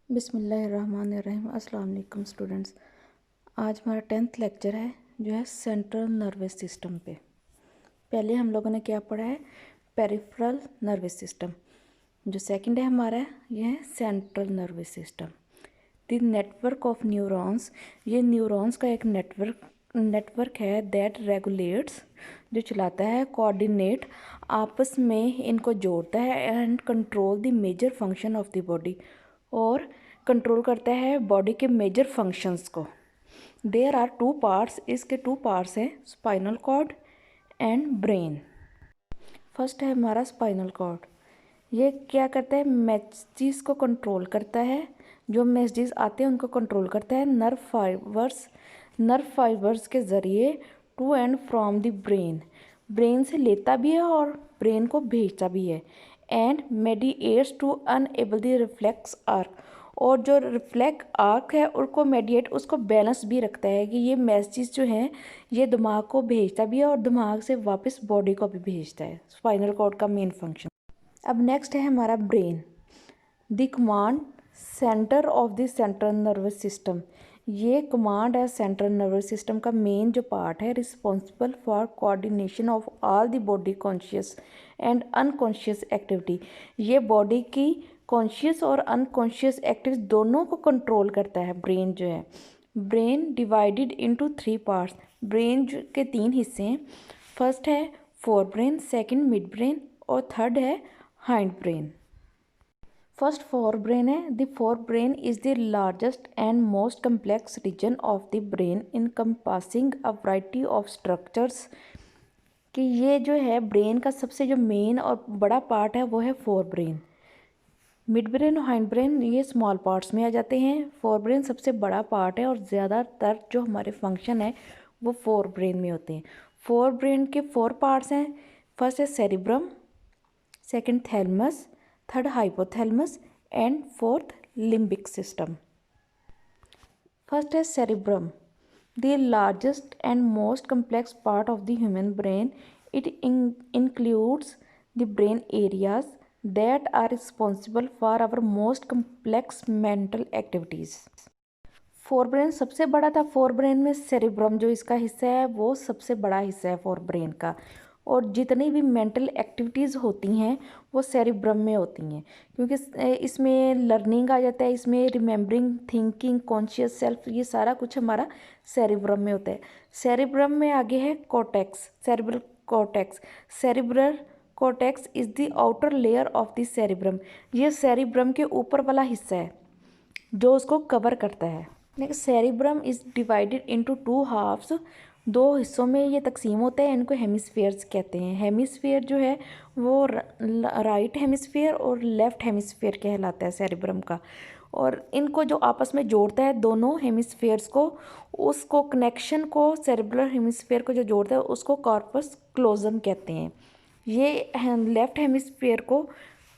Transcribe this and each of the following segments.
बिस्मिल्लाहिर्रहमानिर्रहीम। अस्सलाम वालेकुम स्टूडेंट्स। आज हमारा 10th लेक्चर है जो है सेंट्रल नर्वस सिस्टम पे। पहले हम लोगों ने क्या पढ़ा है, पेरिफेरल नर्वस सिस्टम। जो सेकंड है हमारा यह है central nervous system. The network of neurons, ये न्यूरॉन्स का एक नेटवर्क है दैट रेगुलेट्स, जो चलाता है, कोऑर्डिनेट, आपस में इनको जोड़ता है, and control the major function of the body, और कंट्रोल करता है बॉडी के मेजर फंक्शंस को। देयर आर टू पार्ट्स, इसके टू पार्ट्स हैं, spinal cord and brain. First है हमारा स्पाइनल कॉर्ड। ये क्या करता है, मैसेजेस को कंट्रोल करता है, जो मैसेजेस आते हैं उनको कंट्रोल करता है नर्व फाइबर्स के ज़रिए to and from the brain. Brain से लेता भी है और ब्रेन को भेजता भी है। And mediates to enable the reflex arc, और जो रिफ्लेक्स आर्क है उसको मेडिएट, उसको बैलेंस भी रखता है कि ये मैसेजेस जो हैं ये दिमाग को भेजता भी है और दिमाग से वापस बॉडी को भी भेजता है। स्पाइनल कॉर्ड का मेन फंक्शन। अब नेक्स्ट है हमारा brain, the command centre of the central nervous system. ये कमांड है सेंट्रल नर्वस सिस्टम का मेन जो पार्ट है, responsible for coordination of all the body conscious and unconscious activity. ये बॉडी की कॉन्शियस और अनकॉन्शियस एक्टिविटी दोनों को कंट्रोल करता है। ब्रेन जो है, brain divided into 3 parts. Brain के 3 हिस्से हैं। फर्स्ट है forebrain, second midbrain और थर्ड है hind brain. First forebrain है। The fore brain is the largest and most complex region of the brain encompassing a variety of structures. कि ये जो है ब्रेन का सबसे जो मेन और बड़ा पार्ट है वो है फोर ब्रेन। मिड ब्रेन और हाइंड ब्रेन ये स्मॉल पार्ट्स में आ जाते हैं। फोर ब्रेन सबसे बड़ा पार्ट है और ज़्यादातर जो हमारे फंक्शन है वो फोर ब्रेन में होते हैं। फोर ब्रेन के 4 पार्ट्स हैं। फर्स्ट है cerebrum, second thalamus, third hypothalamus and fourth limbic system. First है cerebrum, the largest and most complex part of the human brain. It includes the brain areas that are responsible for our most complex mental activities. Fore brain सबसे बड़ा था। Fore brain में cerebrum जो इसका हिस्सा है वो सबसे बड़ा हिस्सा है फोर ब्रेन का, और जितनी भी मेंटल एक्टिविटीज़ होती हैं वो सेरिब्रम में होती हैं, क्योंकि इसमें लर्निंग आ जाता है, इसमें रिमेम्बरिंग, थिंकिंग, कॉन्शियस सेल्फ, ये सारा कुछ हमारा सेरिब्रम में होता है। सेरिब्रम में आगे है cortex, cerebral cortex. Cerebral cortex is the outer layer of the cerebrum. ये सेरिब्रम के ऊपर वाला हिस्सा है जो उसको कवर करता है। Next, cerebrum is divided into 2 halves. 2 हिस्सों में ये तकसीम होता है, इनको हेमिस्फीयर्स कहते हैं। हेमिस्फीयर जो है वो राइट हेमिस्फीयर और लेफ्ट हेमिस्फीयर कहलाता है सेरिब्रम का, और इनको जो आपस में जोड़ता है दोनों हेमिस्फीयर्स को, उसको कनेक्शन को, सेरिब्रल हेमिस्फीयर को जो जोड़ता है उसको कॉर्पस क्लोजम कहते हैं। ये लेफ्ट हेमिस्फीयर को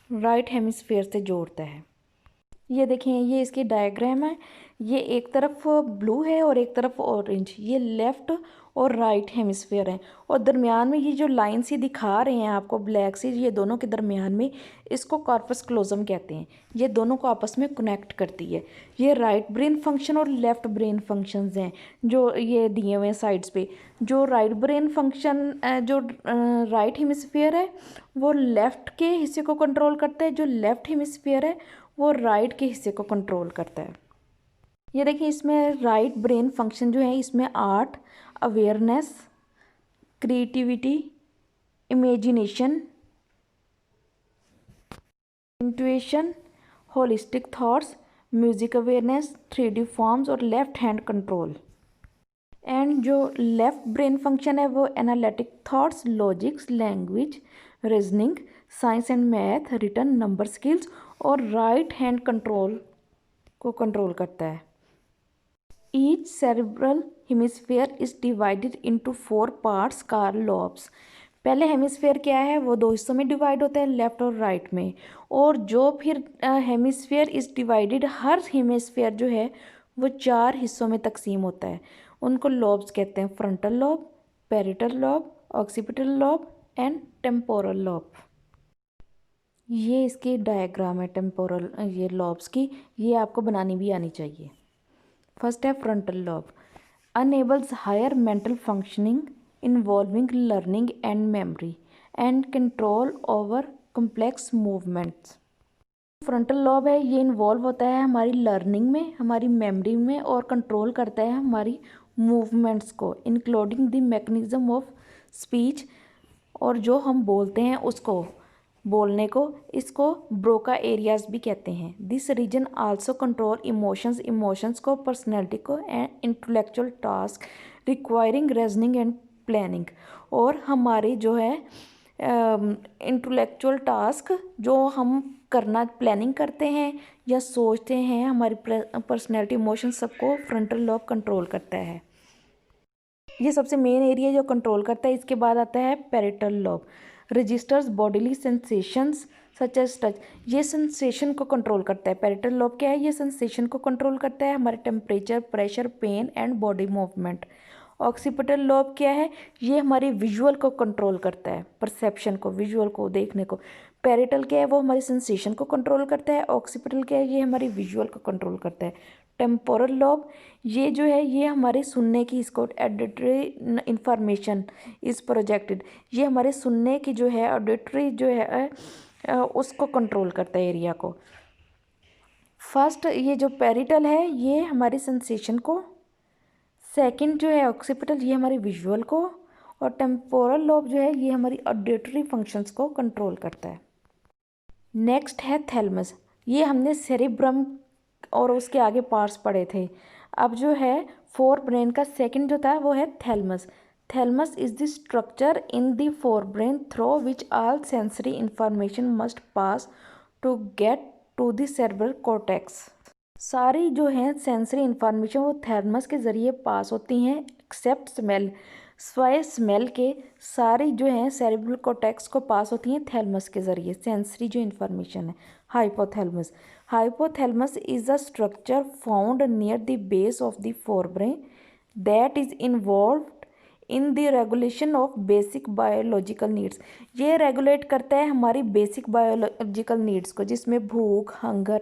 राइट हेमिस्फीयर से जोड़ता है। ये देखें, ये इसकी डायग्राम है। ये एक तरफ ब्लू है और एक तरफ ऑरेंज। ये लेफ़्ट और राइट हेमिस्फीयर है, और दरमियान में ये जो लाइन सी दिखा रहे हैं आपको ब्लैक सी, ये दोनों के दरमियान में, इसको कॉर्पस क्लोजम कहते हैं। ये दोनों को आपस में कनेक्ट करती है। ये राइट ब्रेन फंक्शन और लेफ़्ट ब्रेन फंक्शंस हैं जो ये दिए हुए हैं साइड्स पे। जो राइट ब्रेन फंक्शन, जो राइट हेमिस्फीयर है वो लेफ़्ट के हिस्से को कंट्रोल करता है, जो लेफ़्ट हेमिस्फीयर है वो राइट के हिस्से को कंट्रोल करता है। ये देखिए, इसमें राइट ब्रेन फंक्शन जो है, इसमें art, awareness, creativity, imagination, intuition, holistic thoughts, music awareness, 3D forms और लेफ्ट हैंड कंट्रोल। एंड जो लेफ्ट ब्रेन फंक्शन है वो analytic thoughts, logics, language, reasoning, science and math, written, number skills, और right hand control को control करता है। Each cerebral hemisphere is divided into 4 parts called lobes. पहले hemisphere क्या है, वो 2 हिस्सों में डिवाइड होता है, लेफ्ट और राइट में। और जो फिर hemisphere is divided, her hemisphere जो है वो 4 हिस्सों में तकसीम होता है। उनको लॉब्स कहते हैं, frontal lobe, parietal lobe, occipital lobe and temporal lobe. ये इसकी डायग्राम है टेम्पोरल ये लॉब्स की, ये आपको बनानी भी आनी चाहिए। फर्स्ट है frontal lobe, enables higher mental functioning involving learning and memory and control over complex movements। Frontal lobe है, ये इन्वॉल्व होता है हमारी लर्निंग में, हमारी मेमोरी में, और कंट्रोल करता है हमारी मूवमेंट्स को, including the mechanism of speech, और जो हम बोलते हैं उसको, बोलने को, इसको ब्रोका एरियाज भी कहते हैं। This region also control emotions, emotions को, पर्सनैलिटी को, and intellectual task requiring reasoning and planning. और हमारी जो है इंटेलेक्चुअल टास्क जो हम करना प्लानिंग करते हैं या सोचते हैं, हमारी पर्सनैलिटी, इमोशन, सबको फ्रंटल लॉब कंट्रोल करता है। ये सबसे मेन एरिया जो कंट्रोल करता है। इसके बाद आता है parietal lobe, registers bodily sensations such as touch, ये सेंसेशन को कंट्रोल करता है। पैरिटल लॉब क्या है, ये सेंसेशन को कंट्रोल करता है, हमारे temperature, pressure, pain and body movement. Occipital lobe क्या है, ये हमारी विजुअल को कंट्रोल करता है, परसेप्शन को, विजुअल को, देखने को। पैरिटल क्या है, वो हमारी सेंसेशन को कंट्रोल करता है। ऑक्सीपिटल क्या है, ये हमारी विजुअल को कंट्रोल करता है। टेम्पोरल लॉब ये जो है, ये हमारे सुनने की, इसको ऑडिटरी इंफॉर्मेशन इज़ प्रोजेक्टेड, ये हमारे सुनने की जो है ऑडिटरी जो है उसको कंट्रोल करता है, एरिया को। फर्स्ट ये जो पैरिटल है ये हमारी सेंसेशन को, सेकंड जो है ऑक्सीपिटल ये हमारी विजुअल को, और टेम्पोरल लॉब जो है ये हमारी ऑडिटरी फंक्शंस को कंट्रोल करता है। नेक्स्ट है थैलमस, ये हमने सेरिब्रम और उसके आगे पार्ट्स पढ़े थे। अब जो है फोर ब्रेन का सेकंड जो था वो है thalamus. Thalamus is the structure in the four brain through which all sensory information must pass to get to the cerebral cortex. सारी जो है सेंसरी इंफॉर्मेशन वो थैलमस के ज़रिए पास होती हैं, एक्सेप्ट स्मेल, स्वाय स्मेल के सारी जो है सेरेब्रल कॉर्टेक्स को पास होती हैं थैलमस के ज़रिए, सेंसरी जो इंफॉर्मेशन है। Hypothalamus, hypothalamus is a structure found near the base of the forebrain that is involved in the regulation of basic biological needs. ये रेगुलेट करता है हमारी बेसिक बायोलॉजिकल नीड्स को, जिसमें भूख, हंगर,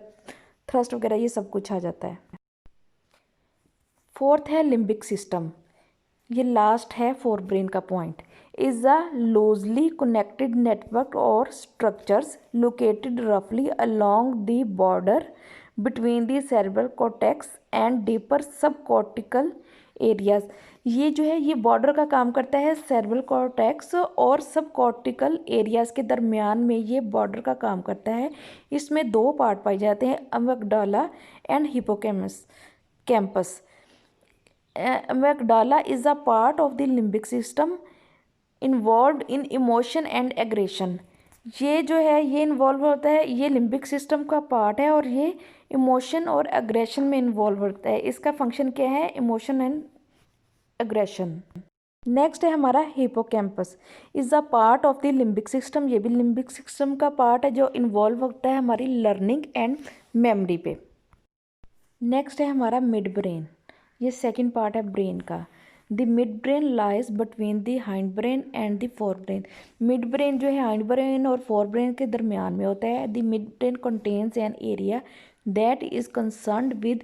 थ्रस्ट वगैरह ये सब कुछ आ जाता है। फोर्थ है लिम्बिक सिस्टम, ये लास्ट है फोर ब्रेन का point, is a loosely connected network और स्ट्रक्चर्स लोकेटेड रफली along the border between the cerebral cortex and deeper सब कॉर्टिकल एरियाज। ये जो है ये बॉर्डर का काम करता है सेरेब्रल कॉर्टेक्स और सब कॉर्टिकल एरियाज के दरमियान में, ये बॉर्डर का काम करता है। इसमें दो पार्ट पाए जाते हैं, amygdala and hippocampus campus. Amygdala is a part of the limbic system involved in emotion and aggression. ये जो है ये इन्वॉल्व होता है, ये लिम्बिक सिस्टम का पार्ट है और ये इमोशन और एग्रेशन में इन्वॉल्व होता है। इसका फंक्शन क्या है, इमोशन एंड एग्रेशन। नेक्स्ट है हमारा hippocampus, is a part of the limbic system, ये भी लिम्बिक सिस्टम का पार्ट है जो इन्वॉल्व होता है हमारी लर्निंग एंड मेमोरी पे। नेक्स्ट है हमारा मिड ब्रेन, ये सेकंड पार्ट है ब्रेन का। The mid brain lies between the hind brain and the four brain. Mid brain जो है हाइंड ब्रेन और फोर ब्रेन के दरमियान में होता है। The mid brain contains an area that is concerned with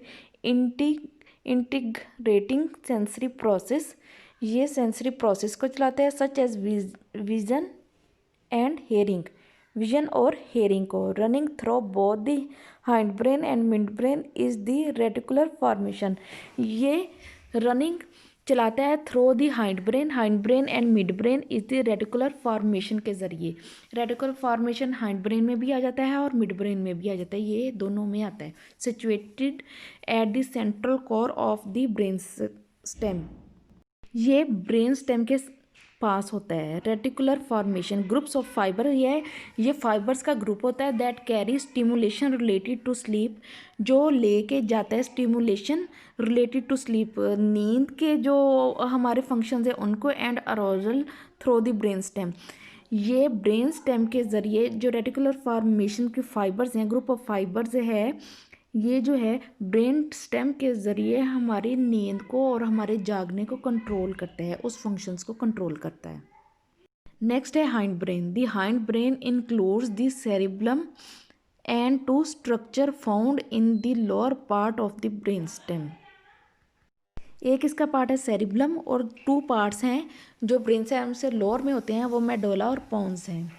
integrating sensory process, ये sensory process को चलाता है, such as vision and hearing, vision और हेयरिंग को। Running through both the hind brain and mid brain is the reticular formation, ये running चलाता है through the hind brain and mid brain is the reticular formation के ज़रिए। Reticular formation hind brain में भी आ जाता है और मिड ब्रेन में भी आ जाता है, ये दोनों में आता है। Situated at the central core of the brain stem, ये ब्रेन स्टेम के पास होता है। Reticular formation groups of fibre, ये फाइबर्स का ग्रुप होता है that carry stimulation related to sleep, जो लेके जाता है स्टिमुलेशन रिलेटेड टू स्लीप, नींद के जो हमारे फंक्शंस हैं उनको, and arousal through the brain stem. ये ब्रेन स्टेम के ज़रिए जो रेटिकुलर फॉर्मेशन के फाइबर्स हैं, ग्रुप ऑफ फाइबर्स है, ये जो है ब्रेन स्टेम के ज़रिए हमारी नींद को और हमारे जागने को कंट्रोल करता है, उस फंक्शंस को कंट्रोल करता है। नेक्स्ट है hind brain. The hind brain includes the cerebellum and two structure found in the lower part of the brain stem. एक इसका पार्ट है सेरिब्लम और 2 पार्ट्स हैं जो ब्रेन स्टेम से लोअर में होते हैं, वो मेडोला और पोन्स हैं।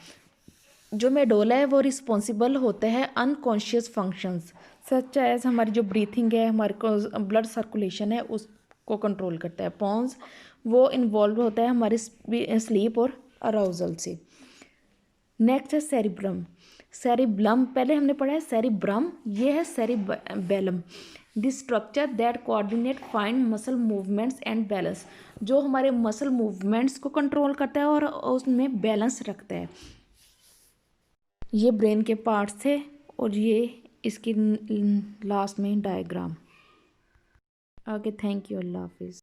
जो मेडोला है वो रिस्पॉन्सिबल होता है अनकॉन्शियस फंक्शंस सच एज हमारी जो ब्रीथिंग है, हमारे को ब्लड सर्कुलेशन है उसको कंट्रोल करता है। पोन्स वो इन्वॉल्व होता है हमारे स्लीप और अराउजल से। नेक्स्ट है सेरिब्रम। सेरिब्लम पहले हमने पढ़ा है सेरिब्रम, ये है cerebellum. The structure that coordinate fine muscle movements and balance, जो हमारे मसल मूवमेंट्स को कंट्रोल करता है और उसमें बैलेंस रखता है। ये ब्रेन के पार्ट्स थे और ये इसकी लास्ट में डायग्राम। ओके, थैंक यू, अल्लाह हाफिज़।